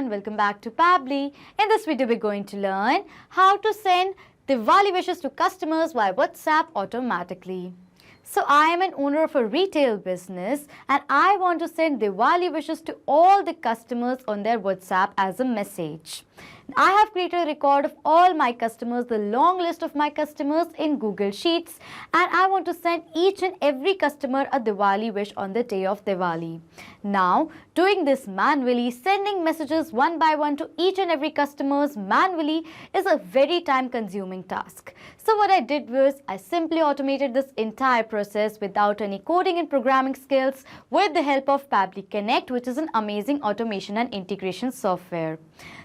everyone, welcome back to Pabbly. In this video, we're going to learn how to send Diwali wishes to customers via WhatsApp automatically. So I am an owner of a retail business and I want to send Diwali wishes to all the customers on their WhatsApp as a message. I have created a record of all my customers, the long list of my customers in Google Sheets, and I want to send each and every customer a Diwali wish on the day of Diwali. Now, doing this manually, sending messages one by one to each and every customers manually is a very time-consuming task. So what I did was I simply automated this entire process without any coding and programming skills with the help of Pabbly Connect, which is an amazing automation and integration software.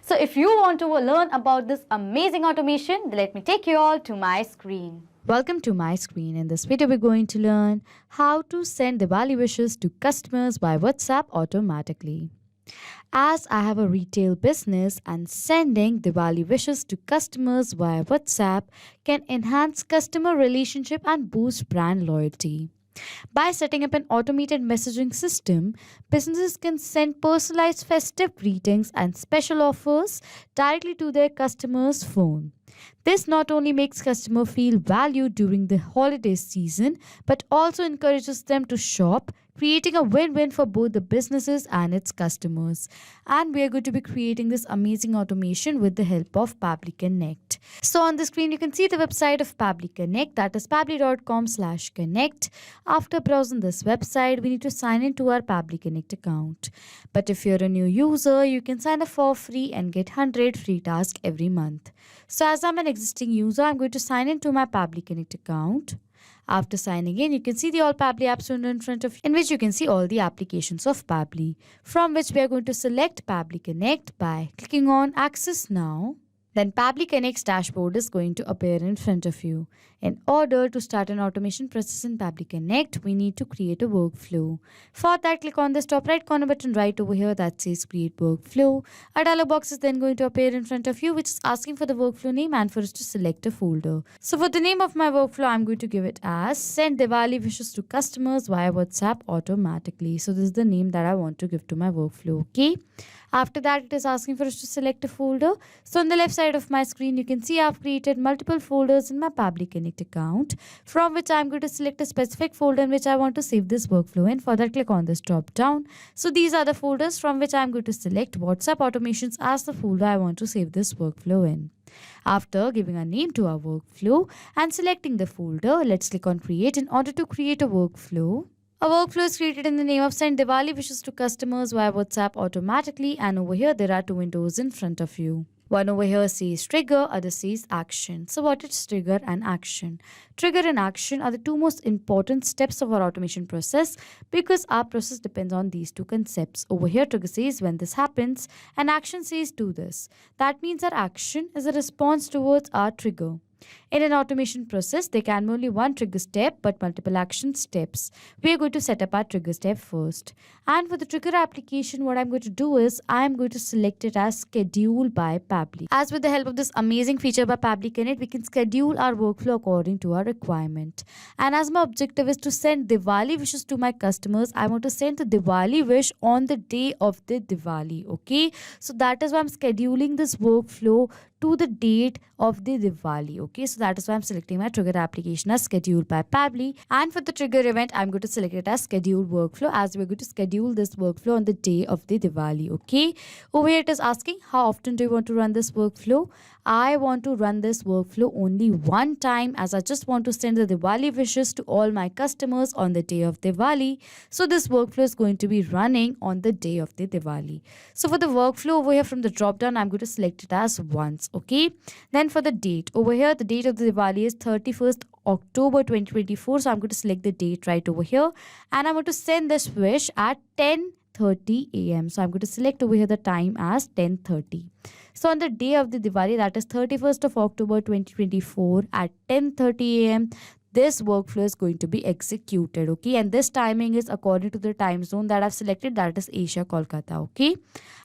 So if you want to learn about this amazing automation, then let me take you all to my screen. Welcome to my screen. In this video, we're going to learn how to send Diwali wishes to customers by WhatsApp automatically. As I have a retail business and sending Diwali wishes to customers via WhatsApp can enhance customer relationship and boost brand loyalty. By setting up an automated messaging system, businesses can send personalized festive greetings and special offers directly to their customers' phone. This not only makes customers feel valued during the holiday season, but also encourages them to shop, creating a win-win for both the businesses and its customers. And we are going to be creating this amazing automation with the help of Pabbly Connect. So on the screen, you can see the website of Pabbly Connect, that is pabbly.com/connect. After browsing this website, we need to sign into our Pabbly Connect account. But if you're a new user, you can sign up for free and get 100 free tasks every month. So as I'm an existing user, I'm going to sign into my Pabbly Connect account. After signing in, you can see the all Pabbly apps window in front of you, in which you can see all the applications of Pabbly, from which we are going to select Pabbly Connect by clicking on Access Now. Then Pabbly Connect's dashboard is going to appear in front of you. In order to start an automation process in Pabbly Connect, we need to create a workflow. For that, click on this top right corner button right over here that says Create Workflow. A dialog box is then going to appear in front of you, which is asking for the workflow name and for us to select a folder. So for the name of my workflow, I'm going to give it as Send Diwali Wishes to Customers via WhatsApp automatically. So this is the name that I want to give to my workflow, okay? After that, it is asking for us to select a folder. So on the left side of my screen, you can see I've created multiple folders in my Pabbly Connect account, from which I'm going to select a specific folder in which I want to save this workflow in. For that, click on this drop down. So these are the folders from which I'm going to select WhatsApp automations as the folder I want to save this workflow in. After giving a name to our workflow and selecting the folder, let's click on Create in order to create a workflow. A workflow is created in the name of Send Diwali Wishes to Customers via WhatsApp automatically, and over here there are two windows in front of you. One over here says Trigger, other says Action. So what is Trigger and Action? Trigger and Action are the two most important steps of our automation process because our process depends on these two concepts. Over here Trigger says when this happens and Action says do this. That means our action is a response towards our trigger. In an automation process, there can be only one trigger step but multiple action steps. We are going to set up our trigger step first. And for the trigger application, what I'm going to do is I am going to select it as Schedule by Pabbly. As with the help of this amazing feature by Pabbly Connect, we can schedule our workflow according to our requirement. And as my objective is to send Diwali wishes to my customers, I want to send the Diwali wish on the day of the Diwali. Okay, so that is why I'm scheduling this workflow to the date of the Diwali. Okay, so that is why I'm selecting my trigger application as Scheduled by Pabbly. And for the trigger event, I'm going to select it as Scheduled Workflow, as we're going to schedule this workflow on the day of the Diwali. Okay, over here it is asking how often do you want to run this workflow. I want to run this workflow only one time, as I just want to send the Diwali wishes to all my customers on the day of Diwali. So this workflow is going to be running on the day of the Diwali. So for the workflow over here from the drop down, I'm going to select it as once. Okay, then for the date over here, the date of the Diwali is 31st October 2024. So I'm going to select the date right over here and I'm going to send this wish at 10:30 a.m. So I'm going to select over here the time as 10:30. So on the day of the Diwali, that is 31st of October 2024 at 10:30 a.m., this workflow is going to be executed. Okay, and this timing is according to the time zone that I've selected, that is Asia, Kolkata. Okay,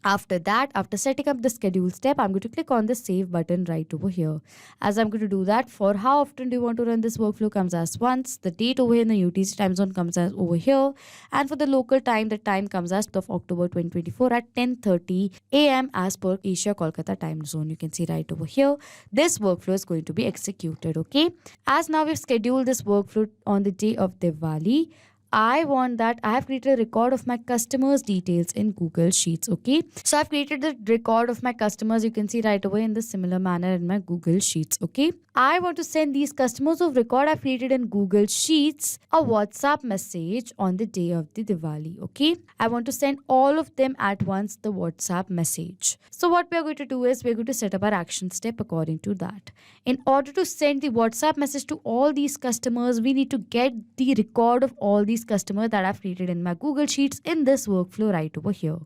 after that, after setting up the schedule step, I'm going to click on the save button right over here. As I'm going to do that, for how often do you want to run this workflow comes as once, the date over here in the UTC time zone comes as over here, and for the local time, the time comes as of October 2024 at 10:30 a.m. as per Asia Kolkata time zone. You can see right over here. This workflow is going to be executed. Okay, as now we've scheduled this workflow on the day of Diwali, I want that I have created a record of my customers' details in Google Sheets. Okay, so I've created the record of my customers. You can see right away in the similar manner in my Google Sheets. Okay, I want to send these customers of record I've created in Google Sheets a WhatsApp message on the day of the Diwali. Okay, I want to send all of them at once the WhatsApp message. So what we are going to do is we're going to set up our action step according to that. In order to send the WhatsApp message to all these customers, we need to get the record of all these customers that I've created in my Google Sheets in this workflow right over here.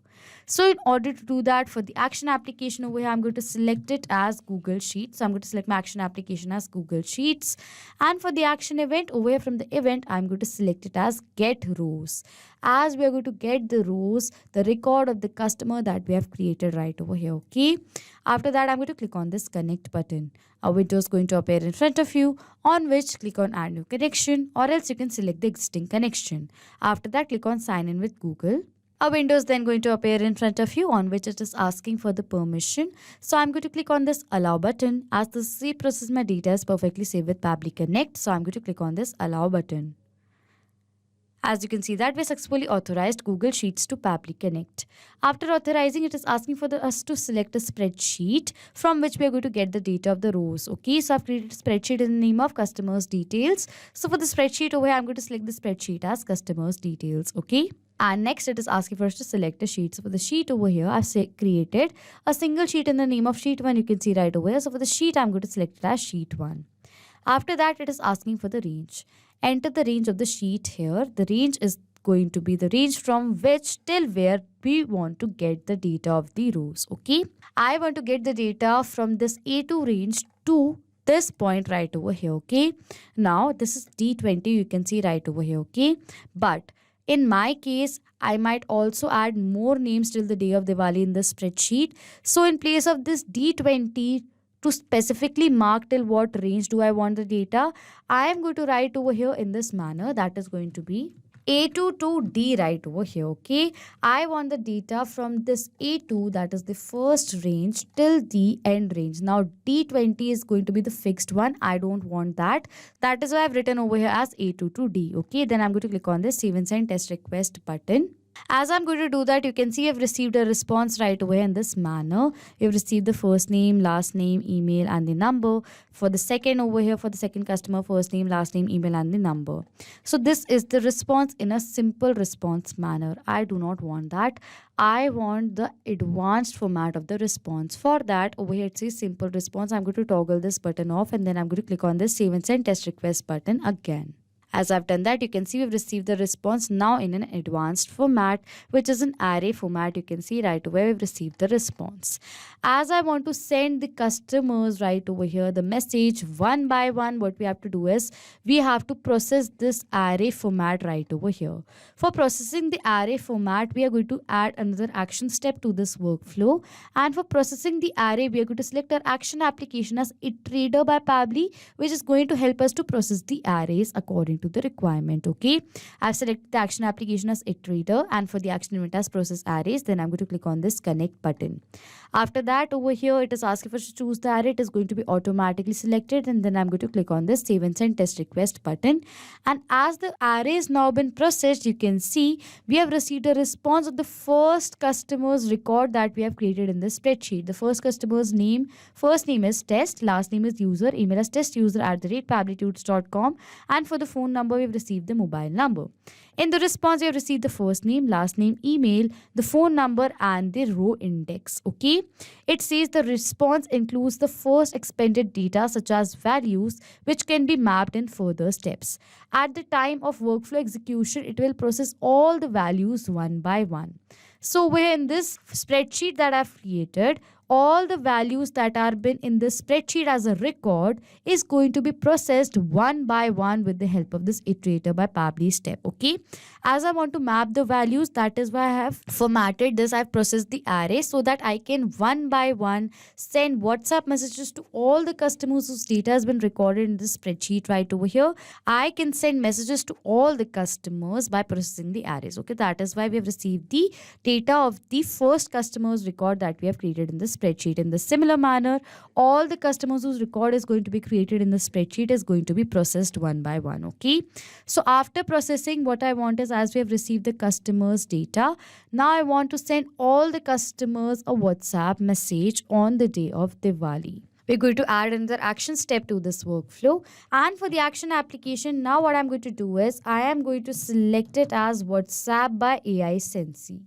So in order to do that, for the action application over here, I'm going to select it as Google Sheets. So I'm going to select my action application as Google Sheets. And for the action event over here, from the event, I'm going to select it as Get Rows. As we are going to get the rows, the record of the customer that we have created right over here. Okay. After that, I'm going to click on this connect button. A window is going to appear in front of you, on which click on add new connection, or else you can select the existing connection. After that, click on sign in with Google. A window is then going to appear in front of you, on which it is asking for the permission. So I'm going to click on this allow button. As the C process my data is perfectly saved with Pabbly Connect, so I'm going to click on this allow button. As you can see that we successfully authorized Google Sheets to Pabbly Connect. After authorizing, it is asking for us to select a spreadsheet from which we are going to get the data of the rows. Okay, so I've created a spreadsheet in the name of customers details. So for the spreadsheet over here, I'm going to select the spreadsheet as customers details. Okay. And next it is asking for us to select a sheet. So for the sheet over here, I've created a single sheet in the name of sheet 1. You can see right over here. So for the sheet, I'm going to select it as sheet 1. After that, it is asking for the range. Enter the range of the sheet here. The range is going to be the range from which till where we want to get the data of the rows. Okay, I want to get the data from this A2 range to this point right over here. Okay, now this is D20. You can see right over here. Okay, but in my case, I might also add more names till the day of Diwali in the spreadsheet. So in place of this D20, to specifically mark till what range do I want the data, I am going to write over here in this manner. That is going to be A2 to D right over here. Okay, I want the data from this A2, that is the first range, till the end range. Now D20 is going to be the fixed one. I don't want that. That is why I've written over here as A2 to D. Okay, then I'm going to click on this save and send test request button. As I'm going to do that, you can see I've received a response right away in this manner. You've received the first name, last name, email, and the number. For the second over here, for the second customer, first name, last name, email, and the number. So this is the response in a simple response manner. I do not want that. I want the advanced format of the response. For that, over here it says simple response. I'm going to toggle this button off, and then I'm going to click on this save and send test request button again. As I've done that, you can see we've received the response now in an advanced format, which is an array format. You can see right away we've received the response. As I want to send the customers right over here the message one by one, what we have to do is we have to process this array format right over here. For processing the array format, we are going to add another action step to this workflow. And for processing the array, we are going to select our action application as Iterator by Pabbly, which is going to help us to process the arrays according to the requirement. Okay, I've selected the action application as Iterator, and for the action event as process arrays, then I'm going to click on this connect button. After that, over here it is asking for us to choose the array. It is going to be automatically selected, and then I'm going to click on this save and send test request button. And as the array is now been processed, you can see we have received a response of the first customer's record that we have created in this spreadsheet. The first customer's name, first name is test, last name is user, email is testuser@pabblytudes.com, and for the phone number, we've received the mobile number. In the response, we have received the first name, last name, email, the phone number, and the row index. Okay, it says the response includes the first expended data such as values, which can be mapped in further steps. At the time of workflow execution, it will process all the values one by one. So we're in this spreadsheet that I've created, all the values that are been in the spreadsheet as a record is going to be processed one by one with the help of this iterator by Pabbly step. Okay, as I want to map the values, that is why I have formatted this. I've processed the array so that I can one by one send WhatsApp messages to all the customers whose data has been recorded in this spreadsheet right over here. I can send messages to all the customers by processing the arrays. Okay, that is why we have received the data of the first customers record that we have created in the spreadsheet. In the similar manner, all the customers whose record is going to be created in the spreadsheet is going to be processed one by one. Okay, so after processing, what I want is, as we have received the customers data, now I want to send all the customers a WhatsApp message on the day of Diwali. We're going to add another action step to this workflow. And for the action application, now what I'm going to do is I am going to select it as WhatsApp by AI Sensei.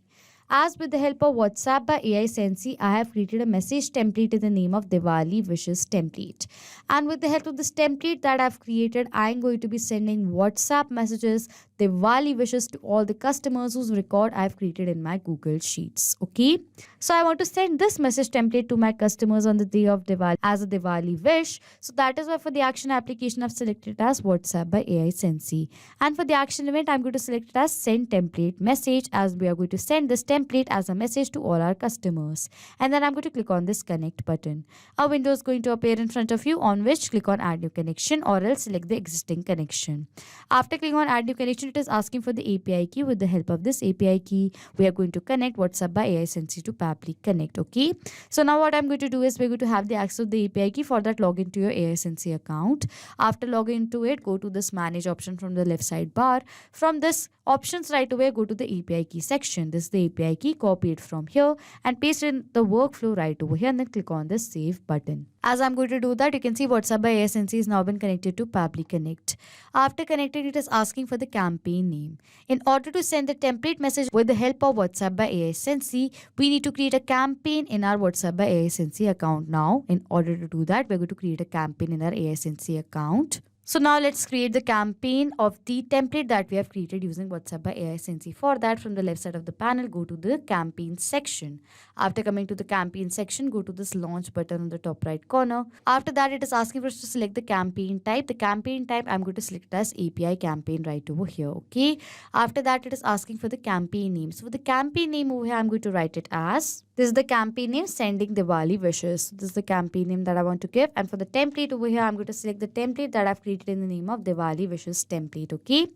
As with the help of WhatsApp by AI Sensei, I have created a message template in the name of Diwali Wishes template. And with the help of this template that I've created, I'm going to be sending WhatsApp messages, Diwali wishes to all the customers whose record I've created in my Google Sheets. Okay. So I want to send this message template to my customers on the day of Diwali as a Diwali wish. So that is why for the action application, I've selected it as WhatsApp by AI Sensei. And for the action event, I'm going to select it as send template message, as we are going to send this template as a message to all our customers. And then I'm going to click on this connect button. A window is going to appear in front of you, on which click on add new connection, or else select the existing connection. After clicking on add new connection, it is asking for the API key. With the help of this API key, we are going to connect WhatsApp by AI Sensei to Pabbly Connect. Okay. So now what I'm going to do is we're going to have the access to the API key. For that, log into your AI Sensei account. After logging into it, go to this manage option from the left side bar. From this options right away, go to the API key section. This is the API key. Copy it from here and paste it in the workflow right over here, and then click on the save button. As I'm going to do that, you can see WhatsApp by AI Sensei is now been connected to Pabbly Connect. After connecting, it is asking for the campaign name. In order to send the template message with the help of WhatsApp by AI Sensei, we need to create a campaign in our WhatsApp by AI Sensei account now. In order to do that, we're going to create a campaign in our AI Sensei account. So now let's create the campaign of the template that we have created using WhatsApp by AI Sensei. For that, from the left side of the panel, go to the campaign section. After coming to the campaign section, go to this launch button on the top right corner. After that, it is asking for us to select the campaign type. The campaign type, I'm going to select it as API campaign right over here. Okay. After that, it is asking for the campaign name. So for the campaign name over here, I'm going to write it as, this is the campaign name, sending Diwali wishes. This is the campaign name that I want to give. And for the template over here, I'm going to select the template that I've created in the name of Diwali wishes template. Okay.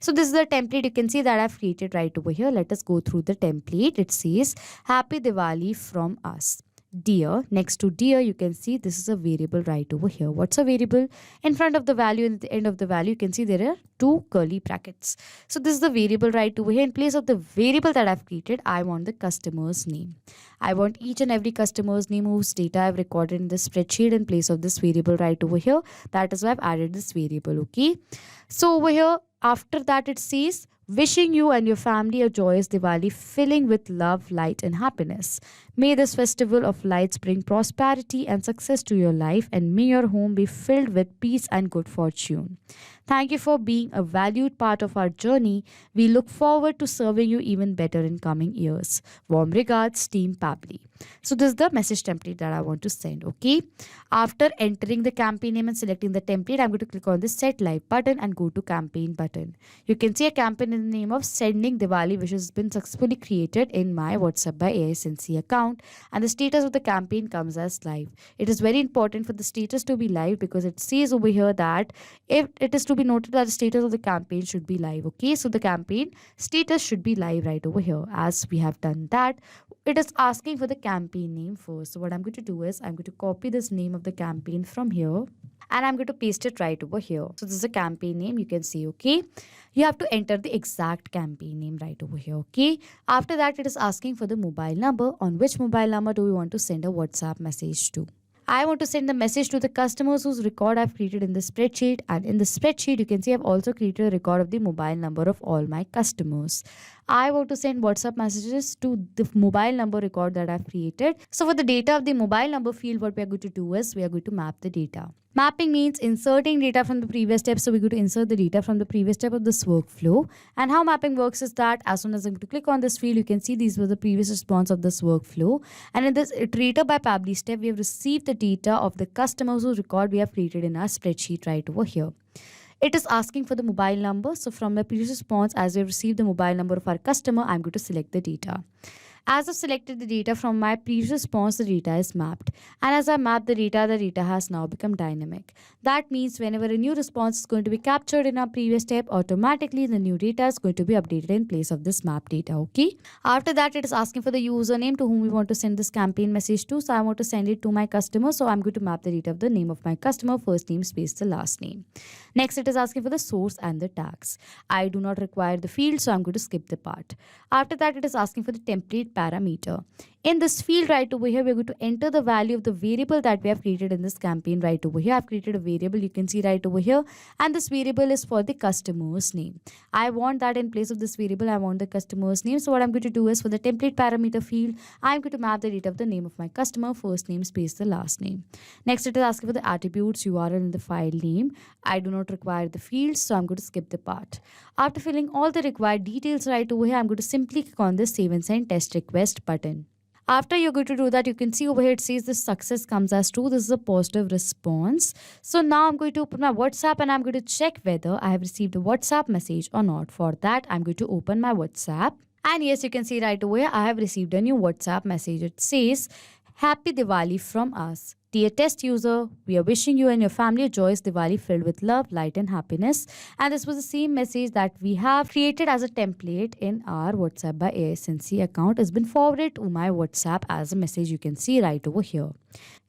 So this is the template you can see that I've created right over here. Let us go through the template. It says Happy Diwali from us. Dear, next to dear, you can see this is a variable right over here. What's a variable? In front of the value and at the end of the value, you can see there are two curly brackets. So this is the variable right over here. In place of the variable that I've created, I want the customer's name. I want each and every customer's name whose data I've recorded in the spreadsheet in place of this variable right over here. That is why I've added this variable. Okay. So over here, after that, it says, wishing you and your family a joyous Diwali filling with love, light and happiness. May this festival of lights bring prosperity and success to your life, and may your home be filled with peace and good fortune. Thank you for being a valued part of our journey. We look forward to serving you even better in coming years. Warm regards, Team Pabbly. So this is the message template that I want to send. Okay. After entering the campaign name and selecting the template, I'm going to click on the set live button and go to campaign button. You can see a campaign in the name of sending Diwali wishes has been successfully created in my WhatsApp by AI Sensei account, and the status of the campaign comes as live. It is very important for the status to be live because it says over here that if it is to be noted that the status of the campaign should be live. Okay, so the campaign status should be live right over here. As we have done that, it is asking for the campaign name first. So what I'm going to do is I'm going to copy this name of the campaign from here and I'm going to paste it right over here. So this is a campaign name, you can see. Okay, you have to enter the exact campaign name right over here. Okay, after that, it is asking for the mobile number. On which mobile number do we want to send a WhatsApp message to? I want to send the message to the customers whose record I've created in the spreadsheet, and in the spreadsheet you can see I've also created a record of the mobile number of all my customers. I want to send WhatsApp messages to the mobile number record that I've created. So for the data of the mobile number field, what we are going to do is we are going to map the data. Mapping means inserting data from the previous step. So we're going to insert the data from the previous step of this workflow. And how mapping works is that as soon as I'm going to click on this field, you can see these were the previous response of this workflow. And in this iterator by Pabbly step, we have received the data of the customers whose record we have created in our spreadsheet right over here. It is asking for the mobile number. So from the previous response, as we have received the mobile number of our customer, I'm going to select the data. As I've selected the data from my previous response, the data is mapped. And as I map the data has now become dynamic. That means whenever a new response is going to be captured in our previous step, automatically the new data is going to be updated in place of this map data, okay? After that, it is asking for the username to whom we want to send this campaign message to. So I want to send it to my customer. So I'm going to map the data of the name of my customer, first name space the last name. Next, it is asking for the source and the tags. I do not require the field, so I'm going to skip the part. After that, it is asking for the template parameter. In this field right over here, we're going to enter the value of the variable that we have created in this campaign right over here. I've created a variable, you can see right over here, and this variable is for the customer's name. I want that in place of this variable, I want the customer's name. So what I'm going to do is for the template parameter field, I'm going to map the data of the name of my customer, first name space the last name. Next, it is asking for the attributes URL in the file name. I do not require the fields, so I'm going to skip the part. After filling all the required details right over here, I'm going to simply click on this save and send test request button. After you're going to do that, you can see over here it says the success comes as true. This is a positive response. So now I'm going to open my WhatsApp and I'm going to check whether I have received a WhatsApp message or not. For that, I'm going to open my WhatsApp. And yes, you can see right over here, I have received a new WhatsApp message. It says, Happy Diwali from us. Dear test user, we are wishing you and your family a joyous Diwali filled with love, light and happiness. And this was the same message that we have created as a template in our WhatsApp by ASNC account. Has been forwarded to my WhatsApp as a message you can see right over here.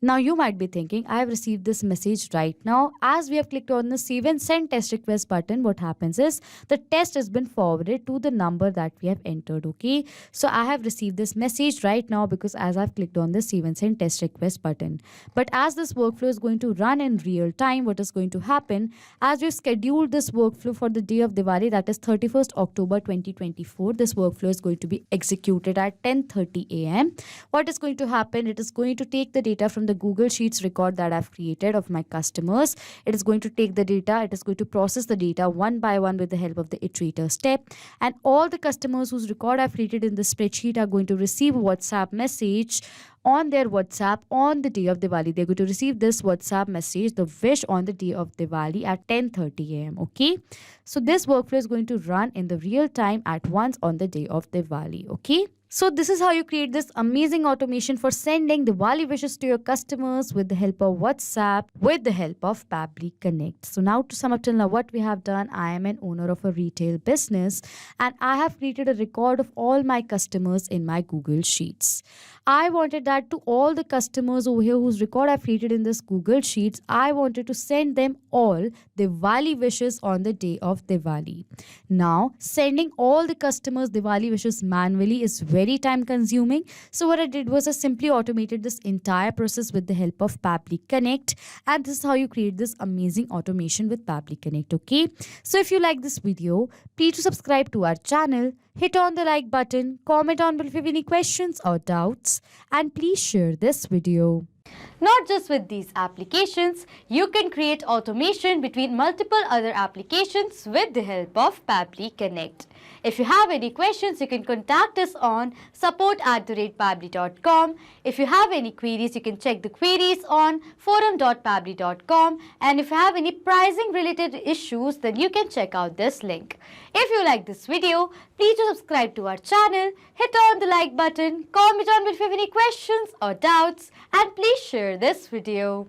Now you might be thinking, I have received this message right now. As we have clicked on the save and send test request button, what happens is the test has been forwarded to the number that we have entered, okay? So I have received this message right now because as I've clicked on the save and send test request button. But as this workflow is going to run in real time, what is going to happen, as we've scheduled this workflow for the day of Diwali, that is 31st October 2024, this workflow is going to be executed at 10:30 a.m. What is going to happen, it is going to take the data from the Google Sheets record that I've created of my customers. It is going to take the data, it is going to process the data one by one with the help of the iterator step. And all the customers whose record I've created in the spreadsheet are going to receive a WhatsApp message on their WhatsApp on the day of Diwali. They're going to receive this WhatsApp message, the wish on the day of Diwali at 10:30 a.m. Okay. So this workflow is going to run in the real time at once on the day of Diwali. Okay. So this is how you create this amazing automation for sending Diwali wishes to your customers with the help of WhatsApp, with the help of Pabbly Connect. So now to sum up till now what we have done, I am an owner of a retail business and I have created a record of all my customers in my Google Sheets. I wanted that to all the customers over here whose record I've created in this Google Sheets. I wanted to send them all Diwali wishes on the day of Diwali. Now, sending all the customers Diwali wishes manually is very time consuming. So what I did was I simply automated this entire process with the help of Pabbly Connect. And this is how you create this amazing automation with Pabbly Connect, okay? So if you like this video, please do subscribe to our channel. Hit on the like button, comment on below if you have any questions or doubts, and please share this video. Not just with these applications, you can create automation between multiple other applications with the help of Pabbly Connect. If you have any questions, you can contact us on support@pabbly.com. If you have any queries, you can check the queries on forum.pabbly.com. And if you have any pricing related issues, then you can check out this link. If you like this video, please do subscribe to our channel, hit on the like button, comment on if you have any questions or doubts, and please share this video.